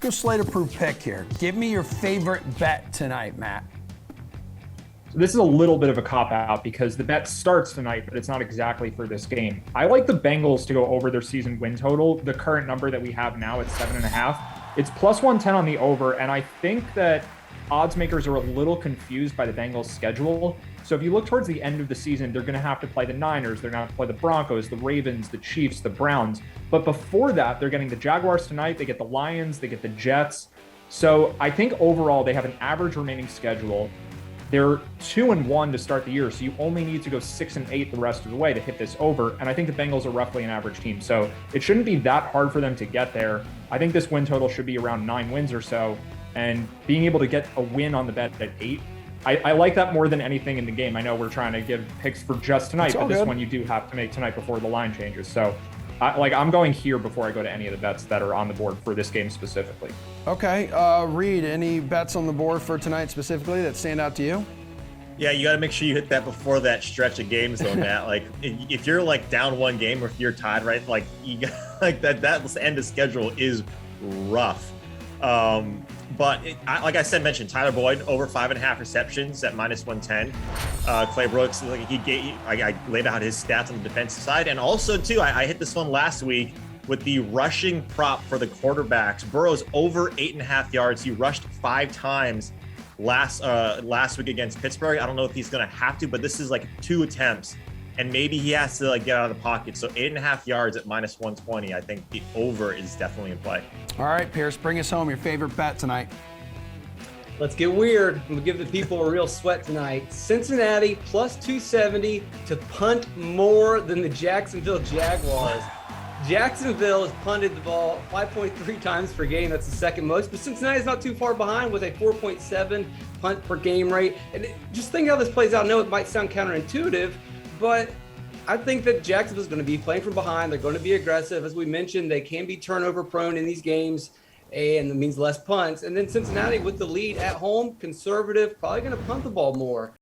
go Slater-proof pick here. Give me your favorite bet tonight, Matt. So this is a little bit of a cop-out because the bet starts tonight, but it's not exactly for this game. I like the Bengals to go over their season win total. The current number that we have now at 7.5. It's plus 110 on the over, and I think that odds makers are a little confused by the Bengals' schedule. So if you look towards the end of the season, they're going to have to play the Niners, they're going to have to play the Broncos, the Ravens, the Chiefs, the Browns. But before that, they're getting the Jaguars tonight, they get the Lions, they get the Jets. So I think overall they have an average remaining schedule. They're 2-1 to start the year, so you only need to go 6-8 the rest of the way to hit this over. And I think the Bengals are roughly an average team, so it shouldn't be that hard for them to get there. I think this win total should be around 9 wins or so, and being able to get a win on the bet at 8, I like that more than anything in the game. I know we're trying to give picks for just tonight, but this one you do have to make tonight before the line changes. So I'm going here before I go to any of the bets that are on the board for this game specifically. Okay, Reid, any bets on the board for tonight specifically that stand out to you? Yeah, you got to make sure you hit that before that stretch of games, though, Matt. Like, if you're like down one game or if you're tied, right? Like, you got like that end of schedule is rough. But like I said, mentioned Tyler Boyd over 5.5 receptions at minus 110. Clay Brooks, like I laid out his stats on the defensive side, and also too, I hit this one last week with the rushing prop for the quarterbacks. Burrow's over 8.5 yards. He rushed 5 times last week against Pittsburgh. I don't know if he's gonna have to, but this is like 2 attempts, and maybe he has to like get out of the pocket. So 8.5 yards at minus 120. I think the over is definitely in play. All right, Pearce, bring us home your favorite bet tonight. Let's get weird. We'll give the people a real sweat tonight. Cincinnati plus 270 to punt more than the Jacksonville Jaguars. Jacksonville has punted the ball 5.3 times per game. That's the second most, but Cincinnati is not too far behind with a 4.7 punt per game rate. And just think how this plays out. I know it might sound counterintuitive, but I think that Jacksonville is going to be playing from behind. They're going to be aggressive. As we mentioned, they can be turnover prone in these games, and that means less punts. And then Cincinnati with the lead at home, conservative, probably going to punt the ball more.